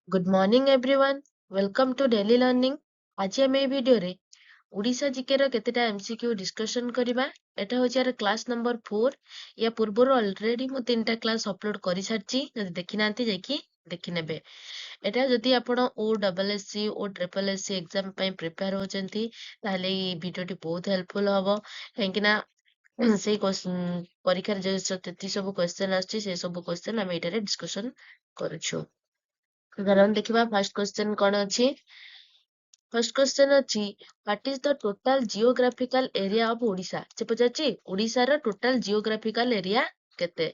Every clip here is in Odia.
Good morning everyone. Welcome to Daily Learning. ଆଜି ଆମେ ଏଇ ଭିଡିଓରେ ଓଡ଼ିଶା ଜିକେ ର କେତେଟା MCQ ଡିସ୍କସନ କରିବା। ଏଟା ହଉଛି ଆର କ୍ଲାସ୍ ନମ୍ବର 4। ୟା ପୂର୍ବରୁ ଅଲରେଡି ମୁଁ 3ଟା କ୍ଲାସ୍ ଅପଲୋଡ କରିସାରିଛି। ଯଦି ଦେଖିନାହାନ୍ତି ଯାଇକି ଦେଖିନେବେ। ଏଟା ଯଦି ଆପଣ OSSC ଓ SSC ଏକ୍ସାମ ପାଇଁ ପ୍ରିପେୟାର ହଉଛନ୍ତି ତାହେଲେ ଏଇ ଭିଡିଓଟି ବହୁତ ହେଲ୍ପଫୁଲ ହବ। କାହିଁକି ନା ସେଇ ପରୀକ୍ଷାରେ ଯୋଉ ଯେତିକି ସବୁ କ୍ୱେଶ୍ଚନ ଆସୁଛି ସେ ସବୁ କ୍ୱେଶ୍ଚନ ଆମେ ଏଇଟାରେ ଡିସ୍କସନ କରୁଛୁ। ଧରନ୍ତୁ ଦେଖିବା ଫାର୍ଷ୍ଟ କ୍ୱେଶ୍ଚନ କଣ ଅଛି। ଫାର୍ଷ୍ଟ କ୍ୱେଶ୍ଚନ ଅଛି what is the total geographical area of Odisha. ସେ ପଚାରୁଛି ଓଡ଼ିଶାର ଟୋଟାଲ ଜିଓଗ୍ରାଫିକାଲ ଏରିଆ କେତେ?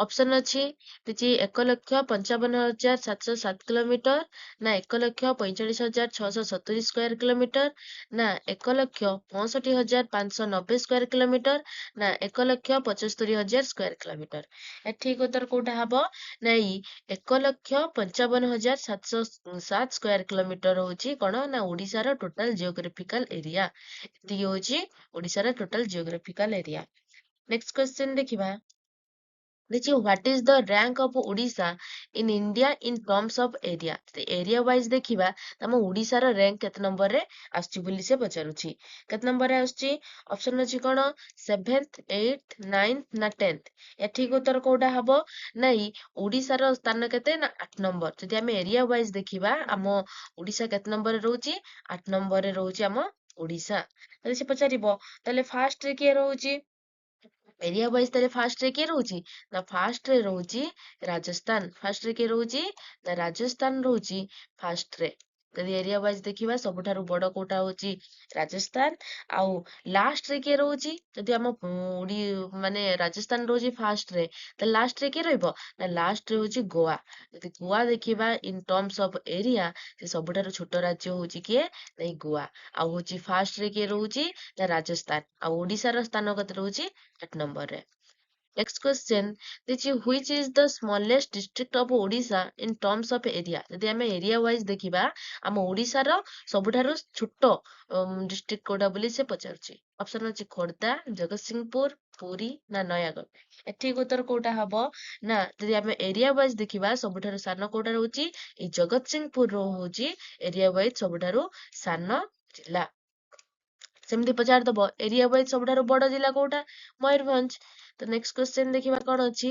ଅପସନ ଅଛି କିଛି 1,55,707 କିଲୋମିଟର, ନା 1,45,670 ସ୍କୋୟାର କିଲୋମିଟର, ନା 1,65,590 ସ୍କୋୟାର କିଲୋମିଟର, ନା 1,75,000 ସ୍କୋୟାର କିଲୋମିଟର। ଏ ଠିକ ଉତ୍ତର କୋଉଟା ହବ? ନା ଏଇ 1,55,707 ସ୍କୋୟାର କିଲୋମିଟର ହଉଛି କଣ ନା ଓଡ଼ିଶାର ଟୋଟାଲ ଜିଓଗ୍ରାଫିକାଲ ଏରିଆ। ଏତିକି ହଉଛି ଓଡ଼ିଶାର total geographical area. Next question ଦେଖିବା। देखिए what is the rank of Odisha in India in terms of area. Area wise देखिबा तम ओडिशा रो रैंक केते नंबर रे आछि बोली से पचारुछि। केते नंबर रे आछि? ऑप्शन अछि कोन 7th 8th 9th ना 10th। ए ठीक उत्तर कोडा हबो? नै ओडिशा रो स्थान केते ना 8 नंबर। जदि हम एरिया वाइज देखिबा हम ओडिशा केते नंबर रे रहउछि? 8 नंबर रे रहउछि हम ओडिशा। तले से पचारिबो तले फास्ट रे के रहउछि? एरिया वाइज ताले फास्ट रे के रहउछि? ना फास्ट रे रहउछि राजस्थान। फास्ट रे के रहउछि? ना राजस्थान रहउछि फास्ट रे। जदि एरिया वाइज देखिबा सबठारु बड़ कोटा होछि राजस्थान। आउ लास्ट रे के रहउछि? जदि हम ओडी माने राजस्थान रहउछि फास्ट रे त लास्ट रे के रहइबो? ना लास्ट रे होछि गोवा। जदि गोवा देखिबा इन टर्म्स ऑफ एरिया से सबठारु छोट राज्य होछि किए? नै गोवा। आउ होछि फास्ट रे के रहउछि? ना राजस्थान। आउ ओडिसा रो स्थान कते रहउछि? 8 नंबर रे। Next question देखिए which is the smallest district of Odisha in terms of area। जदि ଆମେ एरिया वाइज देखिबा ଆମ ओडिशाର ସବୁଠାରୁ ଛୋଟ डिस्ट्रिक्ट कोटा ବୋଲି ସେ ପଚାରୁଛି। ଅପସନ ଅଛି ଖୋର୍ଦ୍ଧା, ଜଗତସିଂହପୁର, ପୁରୀ ନା ନୟାଗଡ଼। ଏଠିକ ଉତ୍ତର କୋଉଟା ହବ? ନା ଯଦି ଆମେ ଏରିଆ ୱାଇଜ ଦେଖିବା ସବୁଠାରୁ ସାନ କୋଉଟା ରହୁଛି? ଏଇ ଜଗତସିଂହପୁର ରହୁଛି ଏରିଆ ୱାଇଜ ସବୁଠାରୁ ସାନ ଜିଲ୍ଲା। ସେମିତି ପଚାରିଦବ ଏରିଆ ୱାଇଜ ସବୁଠାରୁ ବଡ ଜିଲ୍ଲା କୋଉଟା? ମୟୂରଭଞ୍ଜ। ତ ନେକ୍ସଟ କ୍ୱେଶ୍ଚନ ଦେଖିବା କଣ ଅଛି।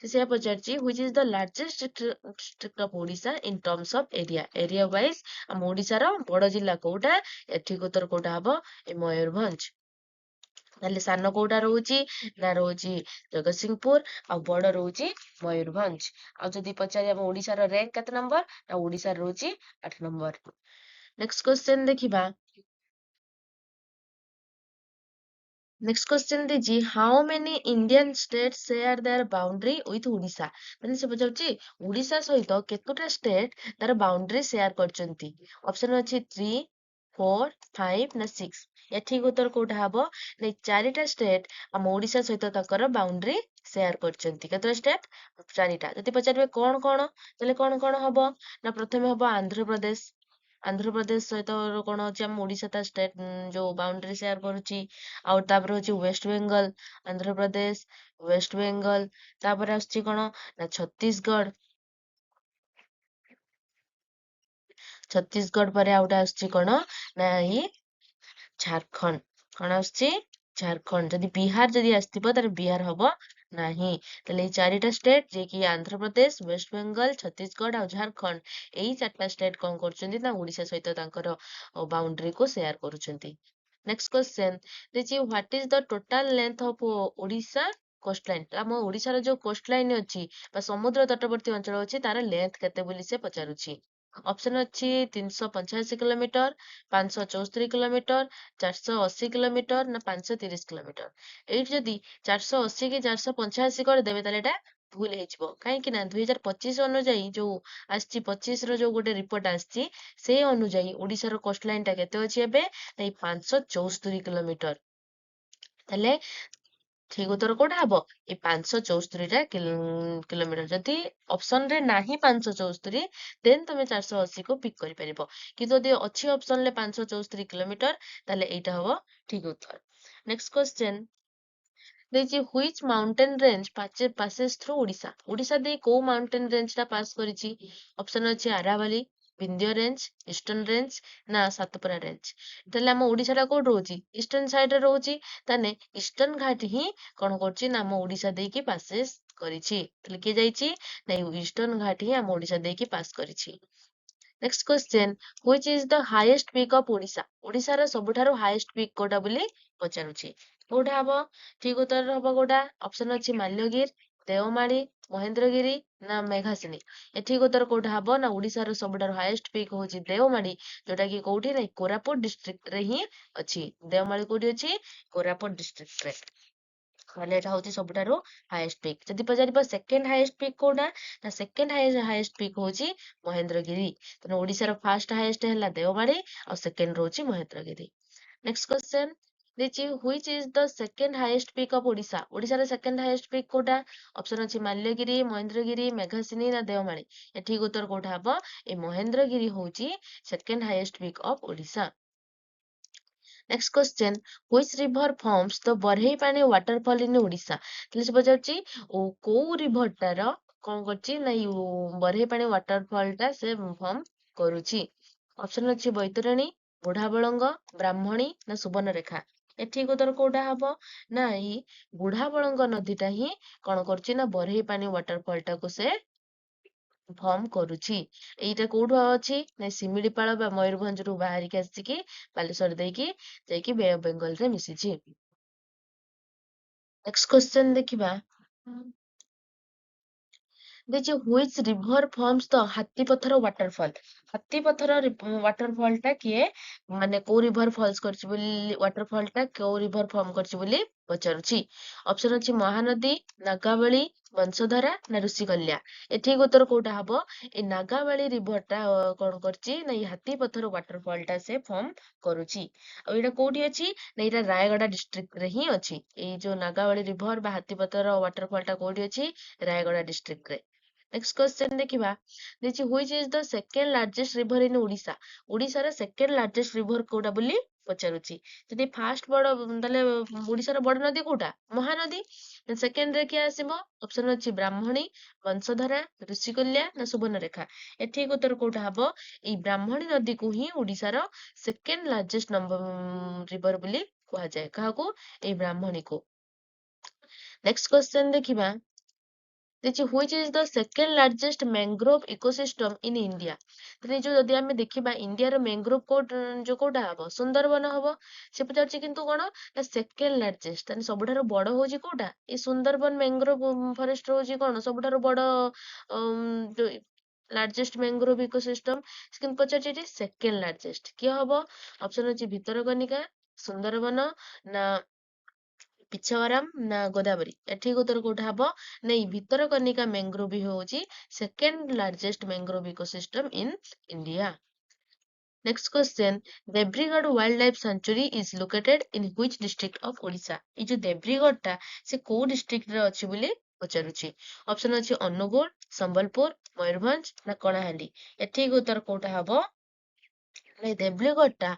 ସେ ସେୟା ପଚାରିଛି which is the largest district of Odisha in terms of area। Area wise ଆମ ଓଡିଶାର ବଡ ଜିଲ୍ଲା କୋଉଟା? ଏଠିକ ଉତ୍ତର କୋଉଟା ହବ? ଏ ମୟୂରଭଞ୍ଜ। ତାହେଲେ ସାନ କୋଉଟା ରହୁଛି? ନା ରହୁଛି ଜଗତସିଂହପୁର ଆଉ ବଡ ରହୁଛି ମୟୂରଭଞ୍ଜ। ଆଉ ଯଦି ପଚାରି ଆମ ଓଡିଶାର ରାଙ୍କ କେତେ ନମ୍ବର? ନା ଓଡିଶାର ରହୁଛି 8 ନମ୍ବର। ନେକ୍ସଟ କ୍ୱେଶ୍ଚନ ଦେଖିବା। नेक्स्ट क्वेश्चन दीजिए how many Indian state share their boundary with Odisha. माने से पचाउची ओडिशा सहित केतोटा स्टेट तार बाउंड्री शेयर करचंती। ऑप्शन अछि 3 4 5 ना 6। या ठीक उत्तर कोटा हबो? नै चारिटा स्टेट हम ओडिशा सहित ताकर बाउंड्री शेयर करचंती। केतोटा स्टेट? चारिटा। जति पचारबे कोन कोन तले कोन हबो? ना प्रथमे हबो आंध्र प्रदेश। आंध्र प्रदेश सहित कोन अछि हम ओडिशा ता स्टेट जो बाउंड्री शेयर करूची। आउ तापर होची वेस्ट बेंगल, आंध्र प्रदेश, वेस्ट बेंगल। तापर आछि कोन ना छत्तीसगढ़। छत्तीसगढ़ परे आउटा आछि कोन ना ई झारखंड। कोन आछि? झारखंड। जदि बिहार जदि आस्तिबो तार बिहार हबो नाही। ताले ई चारिटा स्टेट जे कि आंध्र प्रदेश, वेस्ट बेंगल, छत्तीसगढ़ और झारखंड एई चारटा स्टेट कोन करचंदी ना ओडिशा सहित तांकर बाउंड्री को शेयर करूचंती। नेक्स्ट क्वेश्चन देखिए what is the total length of Odisha coast line. ଆମ ଓଡିଶାର ଯୋଉ କୋଷ୍ଟ ଲାଇନ ଅଛି ବା ସମୁଦ୍ର ତଟବର୍ତ୍ତୀ ଅଞ୍ଚଳ ଅଛି ତାର ଲେନ୍ଥ କେତେ ବୋଲି ସେ ପଚାରୁଛି। ଅପସନ ଅଛି 385 କିଲୋମିଟର, 574 କିଲୋମିଟର, 480 କିଲୋମିଟର ନା 530 କିଲୋମିଟର। ଏଇଠି ଯଦି 480 କି 485 କରିଦେବେ ତାହେଲେ ଏଟା ଭୁଲ ହେଇଯିବ। କାହିଁକି ନା 2025 ଅନୁଯାୟୀ ଯୋଉ ଆସିଛି 25 ର ଯୋଉ ଗୋଟେ ରିପୋର୍ଟ ଆସିଛି ସେଇ ଅନୁଯାୟୀ ଓଡିଶାର କୋଷ୍ଟ ଲାଇନ ଟା କେତେ ଅଛି ଏବେ? ଏଇ 574 କିଲୋମିଟର। ତାହେଲେ ଠିକ ଉତ୍ତର କୋଉଟା ହବ? ଏଇ 574 ଟା କିଲୋମିଟର। ଯଦି ଅପସନ ରେ ନାହିଁ 574 ଦେନ୍ ତମେ 480 କୁ ପିକ୍ କରିପାରିବ। କିନ୍ତୁ ଯଦି ଅଛି ଅପସନ ରେ 574 କିଲୋମିଟର ତାହେଲେ ଏଇଟା ହବ ଠିକ ଉତ୍ତର। ନେକ୍ସଟ କ୍ୱେଶ୍ଚନ ଦେଇଛି which mountain range passes through Odisha Odisha ଦେଇ କୋଉ ମାଉଣ୍ଟେନ ରେଞ୍ଜ ଟା ପାସ୍ କରିଛି ଅପସନ ଅଛି ଆରାବଳୀ ବିନ୍ଧ୍ୟ ରେଞ୍ଜ ଇଷ୍ଟର୍ଣ୍ଣ ରେଞ୍ଜ ନା ସାତପୁରା ରେଞ୍ଜ ତାହେଲେ ଆମ ଓଡିଶା ଟା କୋଉଠି ରହୁଛି ଇଷ୍ଟର୍ଣ୍ଣ ସାଇଡରେ ରହୁଛି ତାହେଲେ ଇଷ୍ଟର୍ଣ୍ଣ ଘାଟ ହିଁ କଣ କରୁଛି ନା ଆମ ଓଡିଶା ଦେଇକି ପାସେସ୍ କରିଛି ତାହେଲେ କିଏ ଯାଇଛି ନାଇଁ ଇଷ୍ଟର୍ଣ୍ଣ ଘାଟ ହିଁ ଆମ ଓଡିଶା ଦେଇକି ପାସ୍ କରିଛି next question which is the highest peak of Odisha ଓଡିଶାର ସବୁଠାରୁ ହାଇଏଷ୍ଟ ପିକ୍ କୋଉଟା ବୋଲି ପଚାରୁଛି କୋଉଟା ହବ ଠିକ ଉତ୍ତର ହବ କୋଉଟା ଅପସନ ଅଛି ମାଲ୍ୟଗିରି ଦେଓମାଳି ମହେନ୍ଦ୍ରଗିରି ନା ମେଘାସିନି ଏଠିକ ଉତ୍ତର କୋଉଟା ହବ ନା ଓଡିଶାର ସବୁଠାରୁ ହାଇଏଷ୍ଟ ପିକ୍ ହଉଛି ଦେଓମାଳି ଯୋଉଟା କି କୋଉଠି ନାଇଁ କୋରାପୁଟ ଡିଷ୍ଟ୍ରିକ୍ଟ ରେ ହିଁ ଅଛି ଦେଓମାଳି କୋଉଠି ଅଛି କୋରାପୁଟ ଡିଷ୍ଟ୍ରିକ୍ଟ ରେ ତାହେଲେ ଏଟା ହଉଛି ସବୁଠାରୁ ହାଇଏଷ୍ଟ ପିକ୍ ଯଦି ପଚାରିବ ସେକେଣ୍ଡ ହାଇଏଷ୍ଟ ପିକ୍ କୋଉଟା ନା ସେକେଣ୍ଡ ହାଇଏଷ୍ଟ ପିକ୍ ହଉଛି ମହେନ୍ଦ୍ରଗିରି ତେଣୁ ଓଡିଶାର ଫାର୍ଷ୍ଟ ହାଇଏଷ୍ଟ ହେଲା ଦେଓମାଳି ଆଉ ସେକେଣ୍ଡ ରହୁଛି ମହେନ୍ଦ୍ରଗିରି ନେକ୍ସଟ କ୍ୱେଶ୍ଚେନ୍ ଦେଇଛି which is the second highest peak of Odisha ଓଡିଶାର ସେକେଣ୍ଡ ହାଇଏଷ୍ଟ ପିକ୍ କୋଉଟା ଅପସନ ଅଛି ମାଲ୍ୟଗିରି ମହେନ୍ଦ୍ରଗିରି ମେଘାସିନି ନା ଦେଓମାଳି ଏଠିକ ଉତ୍ତର କୋଉଟା ହବ ଏ ମହେନ୍ଦ୍ରଗିରି ହଉଛି second highest peak of Odisha next question which river forms the Barehipani waterfall in Odisha ତାହେଲେ ସେ ପଚାରୁଛି କୋଉ ରିଭରଟାର କଣ କରୁଛି ନା ବରେହିପାଣି waterfall ଟା ସେ ଫର୍ମ କରୁଛି ଅପସନ ଅଛି ବୈତରଣୀ ବୁଢାବଳଙ୍ଗ ବ୍ରାହ୍ମଣୀ ନା ସୁବର୍ଣ୍ଣରେଖା ଏଠିକ ଉତ୍ତର କୋଉଟା ହବ ନା ଏଇ ବୁଢାବଳଙ୍ଗ ନଦୀଟା ହିଁ କଣ କରୁଛି ନା ବରେହିପାଣି waterfall ଟାକୁ ସେ ଫର୍ମ କରୁଛି ଏଇଟା କୋଉଠୁ ଅଛି ନା ଶିମିଳିପାଳ ବା ମୟୂରଭଞ୍ଜରୁ ବାହାରିକି ଆସିକି ବାଲେଶ୍ୱର ଦେଇକି ଯାଇକି ବେ ଅଫ ବେଙ୍ଗଲ ରେ ମିଶିଛି ନେକ୍ସଟ କ୍ୱେଶ୍ଚେନ ଦେଖିବା ଦେଇଛି which river forms the ହାତୀପଥର waterfall ହାତୀପଥର waterfall ଟା କିଏ ମାନେ କୋଉ ରିଭର ଫଲ୍ସ କରିଛି ବୋଲି waterfall ଟା କୋଉ ରିଭର ଫର୍ମ କରିଛି ବୋଲି ପଚାରୁଛି ଅପସନ ଅଛି ମହାନଦୀ ନାଗାବଳୀ ବଂଶଧାରା ନା ଋଷିକଲ୍ୟା ଏଠିକ ଉତ୍ତର କୋଉଟା ହବ ଏଇ ନାଗାବଳୀ ରିଭର ଟା କଣ କରିଛି ନା ଏଇ ହାତୀପଥର waterfall ଟା ସେ ଫର୍ମ କରୁଛି ଆଉ ଏଇଟା କୋଉଠି ଅଛି ନା ଏଇଟା ରାୟଗଡା ଡିଷ୍ଟ୍ରିକ୍ଟ ରେ ହିଁ ଅଛି ଏଇ ଯୋଉ ନାଗାବଳୀ ରିଭର ବା ହାତୀପଥର waterfall ଟା କୋଉଠି ଅଛି ରାୟଗଡା ଡିଷ୍ଟ୍ରିକ୍ଟ ରେ ନେକ୍ସଟ କ୍ୱେଶ୍ଚେନ ଦେଖିବା ଦେଇଛି which is the second largest river in Odisha ଓଡିଶାର ସେକେଣ୍ଡ ଲାର୍ଜେଷ୍ଟ ରିଭର କୋଉଟା ବୋଲି ପଚାରୁଛି ଯଦି ଫାର୍ଷ୍ଟ ବଡ ତାହେଲେ ଓଡିଶାର ବଡ ନଦୀ କୋଉଟା ମହାନଦୀ ସେକେଣ୍ଡ ରେ କିଏ ଆସିବ ଅପସନ ଅଛି ବ୍ରାହ୍ମଣୀ ବଂଶଧାରା ଋଷିକଲ୍ୟା ନା ସୁବର୍ଣ୍ଣରେଖା ଏଠିକ ଉତ୍ତର କୋଉଟା ହବ ଏଇ ବ୍ରାହ୍ମଣୀ ନଦୀକୁ ହିଁ ଓଡିଶାର ସେକେଣ୍ଡ ଲାର୍ଜେଷ୍ଟ ରିଭର ବୋଲି କୁହାଯାଏ କାହାକୁ ଏଇ ବ୍ରାହ୍ମଣୀକୁ ନେକ୍ସଟ କ୍ୱେଶ୍ଚେନ ଦେଖିବା ଦେଇଛି which is the second largest mangrove ecosystem in India ତାହେଲେ ଯୋଉ ଯଦି ଆମେ ଦେଖିବା ଇଣ୍ଡିଆର ମ୍ୟାଙ୍ଗ୍ରୋଭ ଯୋଉ କୋଉଟା ହବ ସୁନ୍ଦରବନ ହବ ସେ ପଚାରୁଛି କିନ୍ତୁ କଣ ନା ସେକେଣ୍ଡ ଲାର୍ଜେଷ୍ଟ ତାହେଲେ ସବୁଠାରୁ ବଡ ହଉଛି କୋଉଟା ଏଇ ସୁନ୍ଦରବନ ମ୍ୟାଙ୍ଗ୍ରୋଭ ଫରେଷ୍ଟ ହଉଛି କଣ ସବୁଠାରୁ ବଡ ଯୋଉ ଲାର୍ଜେଷ୍ଟ ମ୍ୟାଙ୍ଗ୍ରୋଭ ଇକୋସିଷ୍ଟମ କିନ୍ତୁ ପଚାରୁଛି ଏଠି ସେକେଣ୍ଡ ଲାର୍ଜେଷ୍ଟ କିଏ ହବ ଅପସନ ଅଛି ଭିତରକନିକା ସୁନ୍ଦରବନ ନା ପିଛାವರಂ ନା ଗୋଦାବରୀ ଏଠିକ ଉତ୍ତର କୋଉଟା ହବ ନାଇଁ ଭିତରକନିକା ମ୍ୟାଙ୍ଗ୍ରୋଭ ହଉଛି second largest mangrove ecosystem in India next question Debrigarh wildlife sanctuary is located in which district of Odisha ଏଇ ଯୋଉ ଦେବ୍ରିଗଡ ଟା ସେ କୋଉ ଡିଷ୍ଟ୍ରିକ୍ଟ ରେ ଅଛି ବୋଲି ପଚାରୁଛି ଅପସନ ଅଛି ଅନୁଗୁଳ ସମ୍ବଲପୁର ମୟୂରଭଞ୍ଜ ନା କଳାହାଣ୍ଡି ଏଠିକ ଉତ୍ତର କୋଉଟା ହବ ନାଇଁ ଦେବ୍ରିଗଡ ଟା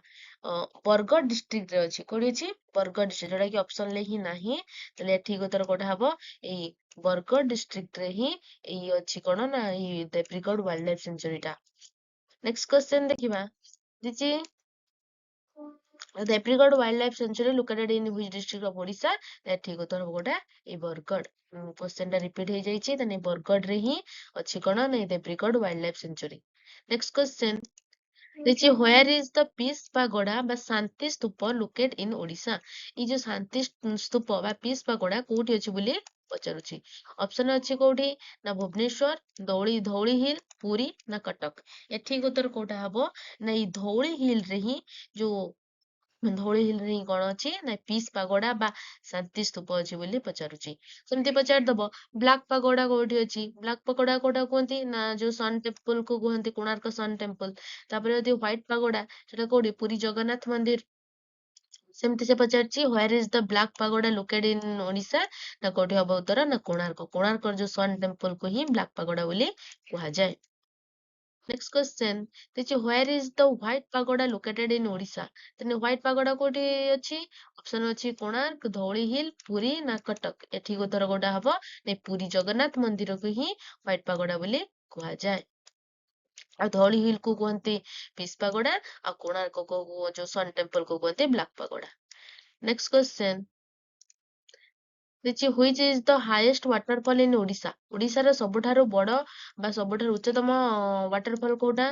ବରଗଡ଼ ଡିଷ୍ଟ୍ରିକ୍ଟ ରେ ଅଛି କୋଉଠି ଅଛି ବରଗଡ଼ ଡିଷ୍ଟ୍ରିକ୍ଟ ଯୋଉଟା କି ଅପସନ ରେ ହିଁ ନାହିଁ ତାହେଲେ ଏଠିକ ଉତ୍ତର କୋଉଟା ହବ ଏଇ ବରଗଡ଼ ଡିଷ୍ଟ୍ରିକ୍ଟ ରେ ହିଁ ଏଇ ଅଛି କଣ ନା ଏଇ ଦେବ୍ରିଗଡ ୱାଇଲ୍ଡ ଲାଇଫ ସେଞ୍ଚୁରୀ ଟା ନେକ୍ସଟ କ୍ୱେଶ୍ଚେନ ଦେଖିବା ଦିଦି Debrigarh wildlife sanctuary located in which district of Odisha ଏଠିକ ଉତ୍ତର ହବ କୋଉଟା ଏଇ ବରଗଡ଼ କ୍ୱେଶ୍ଚନ ଟା ରିପିଟ ହେଇଯାଇଛି ତାହେଲେ ବରଗଡ଼ ରେ ହିଁ ଅଛି କଣ ନା ଏଇ Debrigarh wildlife sanctuary next question দেখছি where is the peace pagoda বা ଶାନ୍ତି ସ୍ତୂପ ଲୋକେଟ ଇନ ଓଡିଶା ଏଇ ଯୋଉ ଶାନ୍ତି ସ୍ତୂପ ବା ପିସ୍ ପାଗୋଡା କୋଉଠି ଅଛି ବୋଲି ପଚାରୁଛି ଅପସନ ଅଛି କୋଉଠି ନା ଭୁବନେଶ୍ଵର ଧଉଳି ହିଲ୍ ପୁରୀ ନା କଟକ ଏଠିକ ଉତ୍ତର କୋଉଟା ହବ ନା ଏଇ ଧଉଳି ହିଲ୍ ରେ ହିଁ ଯୋଉ ଧଉଳି ହିଲ୍ ରେ ହିଁ କଣ ଅଛି ନା ପିସ୍ ପାଗୋଡା ବା ଶାନ୍ତି ସ୍ତୂପ ଅଛି ବୋଲି ପଚାରୁଛି ସେମିତି ପଚାରିଦବ ବ୍ଲାକ୍ ପାଗୋଡା କୋଉଠି ଅଛି ବ୍ଲାକ୍ ପାଗୋଡା କୋଉଟା କୁହନ୍ତି ନା ଯୋଉ ସନ୍ ଟେମ୍ପଲ କୁ କୁହନ୍ତି କୋଣାର୍କ ସନ୍ ଟେମ୍ପଲ ତାପରେ ଯଦି ହ୍ୱାଇଟ୍ ପାଗୋଡା ସେଟା କୋଉଠି ପୁରୀ ଜଗନ୍ନାଥ ମନ୍ଦିର ସେମିତି ସେ ପଚାରିଛି where is the black pagoda locate in Odisha ନା କୋଉଠି ହବ ଉତ୍ତର ନା କୋଣାର୍କର ଯୋଉ ସନ୍ ଟେମ୍ପଲ କୁ ହିଁ ବ୍ଲାକ୍ ପାଗୋଡା ବୋଲି କୁହାଯାଏ Next question. Where is the White Pagoda located in Odisha? Then White Pagoda कोठी अछि? Option अछि कोणार्क, धौली हिल, पुरी ना कटक. एठी उत्तर कोटा हबो ने पुरी जगन्नाथ मंदिर को ही White Pagoda बोली कुहाଯାଏ। ଆଉ ଧଉଳି ହିଲ୍ କୁ କୁହନ୍ତି ପିସ୍ ପାଗୋଡା ଆଉ କୋଣାର୍କ କୁ ଯୋଉ ସନ୍ ଟେମ୍ପଲ କୁ କୁହନ୍ତି black pagoda. Next question which is the highest waterfall in Odisha? ଓଡିଶାର ସବୁଠାରୁ ବଡ ବା ସବୁଠାରୁ ଉଚ୍ଚତମ ୱାଟରଫଲ କୋଉଟା?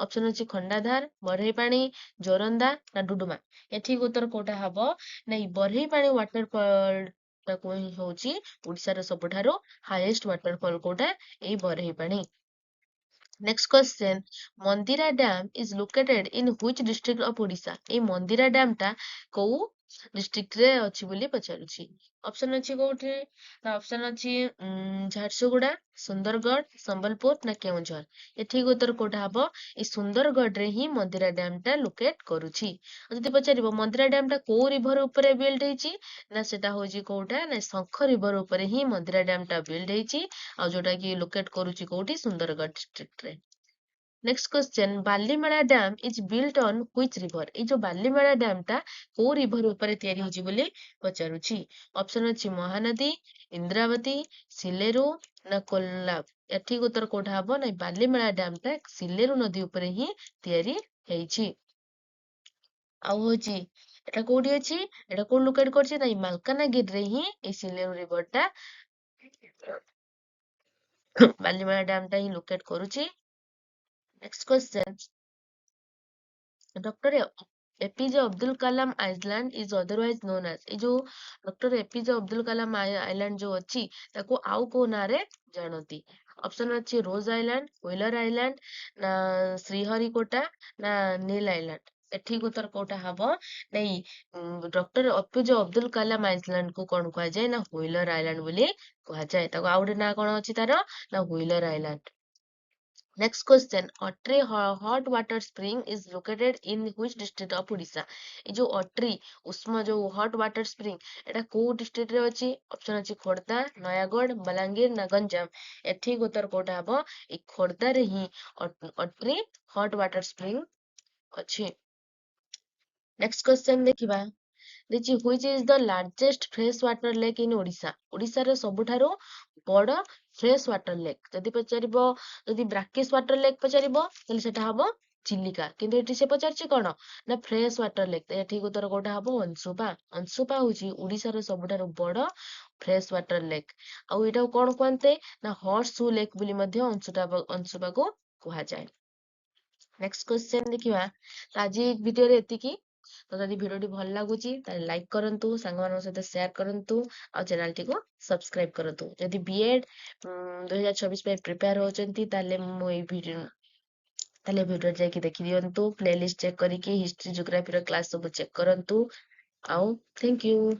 ଅପସନ ଅଛି ଖଣ୍ଡାଧାର, ବରେହିପାଣି, ଜୋରନ୍ଦା ନା ଡୁଡୁମା। ଏଠିକି ଉତ୍ତର କୋଉଟା ହବ? ନାଇଁ ବରେହିପାଣି ୱାଟରଫଲ ଟାକୁ ହିଁ ହଉଛି ଓଡିଶାର ସବୁଠାରୁ ହାଇଏଷ୍ଟ ୱାଟରଫଲ କୋଉଟା? ଏଇ Barehipani. Next question. Mandira Dam is located in which district of Odisha? এই ମନ୍ଦିରା ଡ୍ୟାମ ଟା କୋଉ district ରେ ଅଛି ବୋଲି ପଚାରୁଛି। ଅପସନ ଅଛି କୋଉଠି? ନା ଅପସନ ଅଛି ଝାରସୁଗୁଡା, ସୁନ୍ଦରଗଡ଼, ସମ୍ବଲପୁର ନା କେଉଁଝର। ଏଠିକି ଉତ୍ତର କୋଉଟା ହବ? ଏଇ ସୁନ୍ଦରଗଡ଼ରେ ହିଁ ମନ୍ଦିରା ଡ୍ୟାମ ଟା ଲୋକେଟ କରୁଛି। ଆଉ ଯଦି ପଚାରିବ ମନ୍ଦିରା ଡ୍ୟାମ ଟା କୋଉ ରିଭର ଉପରେ ବିଲ୍ଡ ହେଇଛି? ନା ସେଟା ହଉଛି କୋଉଟା? ନା ଶଙ୍ଖ ରିଭର ଉପରେ ହିଁ ମନ୍ଦିରା ଡ୍ୟାମ ଟା ବିଲ୍ଡ ହେଇଛି ଆଉ ଯୋଉଟା କି ଲୋକେଟ କରୁଛି କୋଉଠି? ସୁନ୍ଦରଗଡ଼ district ରେ। Next question Balimela dam is built on which river? ଏଇ ଯୋଉ ବାଲିମେଳା ଡ୍ୟାମ ଟା କୋଉ ରିଭର ଉପରେ ତିଆରି ହେଇଛି ବୋଲି ପଚାରୁଛି। ଅପସନ ଅଛି ମହାନଦୀ, ଇନ୍ଦ୍ରାବତୀ, ସିଲେରୁ ନା କୋଲାବ। ଏଠିକି ଉତ୍ତର କୋଉଟା ହବ? ନାଇଁ ବାଲିମେଳା ଡ୍ୟାମ ଟା ସିଲେରୁ ନଦୀ ଉପରେ ହିଁ ତିଆରି ହେଇଛି। ଆଉ ହଉଛି ଏଟା କୋଉଠି ଅଛି? ଏଟା କୋଉଠି ଲୋକେଟ କରିଛି? ନାଇଁ ମାଲକାନଗିରିରେ ହିଁ ଏଇ ସିଲେରୁ ରିଭର ଟା ବାଲିମେଳା ଡ୍ୟାମ ଟା ହିଁ ଲୋକେଟ କରୁଛି। Next question doctor APJ Abdul Kalam island is otherwise known ଆଜ। ଏଇ ଯୋଉ doctor APJ Abdul Kalam island ଯୋଉ ଅଛି ତାକୁ ଆଉ କୋଉ ନାଁରେ ଜାଣନ୍ତି? ଅପସନ ଅଛି ରୋଜ ଆଇଲାଣ୍ଡ, ହ୍ୱିଲର ଆଇଲାଣ୍ଡ ନା ଶ୍ରୀହରିକୋଟା ନା ନୀଲ ଆଇଲାଣ୍ଡ। ଏଠିକି ଉତ୍ତର କୋଉଟା ହବ? ନାଇଁ doctor APJ Abdul Kalam island କୁ କଣ କୁହାଯାଏ? ନା ହ୍ୱିଲର ଆଇଲାଣ୍ଡ ବୋଲି କୁହାଯାଏ। ତାକୁ ଆଉ ଗୋଟେ ନାଁ କଣ ଅଛି ତାର? ନା wheeler island. Next question. Otri hot water spring is located in which district of Odisha? এই ଯୋଉ ଅଟ୍ରି ଉଷ୍ମ ଯୋଉ hot water spring ଏଟା କୋଉ district ରେ ଅଛି? ଅପସନ ଅଛି ଖୋର୍ଦ୍ଧା, ନୟାଗଡ଼, ବଲାଙ୍ଗୀର ନା ଗଞ୍ଜାମ। ଏଠିକି ଉତ୍ତର କୋଉଟା ହବ? ଏଇ ଖୋର୍ଦ୍ଧାରେ ହିଁ ଅଟ୍ରି hot water spring ଅଛି। ନେକ୍ସଟ କ୍ୱେଶ୍ଚନ ଦେଖିବା। which is the largest fresh water lake in Odisha? ଓଡିଶାର ସବୁଠାରୁ ବଡ ଫ୍ରେଶ ୱାଟର ଲେକ୍। ଯଦି ପଚାରିବ ଯଦି ବ୍ରାକିସ୍ ୱାଟର ଲେକ୍ ପଚାରିବ ତାହେଲେ ସେଟା ହବ ଚିଲିକା। କିନ୍ତୁ ଏଠି ସେ ପଚାରିଛି କଣ? ନା ଫ୍ରେଶ ୱାଟର ଲେକ୍। ଏଠିକି ଉତ୍ତର କୋଉଟା ହବ? ଅଂଶୁପା। ଅଂଶୁପା ହଉଛି ଓଡିଶାର ସବୁଠାରୁ ବଡ ଫ୍ରେଶ ୱାଟର ଲେକ୍। ଆଉ ଏଟାକୁ କଣ କୁହନ୍ତି? ନା ହର୍ସୁ ଲେକ୍ ବୋଲି ମଧ୍ୟ ଅଂଶୁପାକୁ କୁହାଯାଏ। ନେକ୍ସଟ କ୍ୱେଶ୍ଚନ ଦେଖିବା। ତ ଆଜି ଭିଡିଓରେ ଏତିକି। ତ ଯଦି ଭିଡିଓଟି ଭଲ ଲାଗୁଛି ତାହେଲେ ଲାଇକ୍ କରନ୍ତୁ, ସାଙ୍ଗମାନଙ୍କ ସହିତ ସେୟାର କରନ୍ତୁ ଆଉ ଚ୍ୟାନେଲଟିକୁ ସବସ୍କ୍ରାଇବ କରନ୍ତୁ। ଯଦି ବିଏଡ୍ 2024 ପାଇଁ ପ୍ରିପେୟାର ହଉଛନ୍ତି ତାହେଲେ ଭିଡିଓ ଯାଇକି ଦେଖିଦିଅନ୍ତୁ। ପ୍ଲେଲିଷ୍ଟ ଚେକ୍ କରିକି ହିଷ୍ଟ୍ରି, ଜିଓଗ୍ରାଫିର କ୍ଲାସ ସବୁ ଚେକ୍ କରନ୍ତୁ। ଆଉ ଥ୍ୟାଙ୍କ ୟୁ।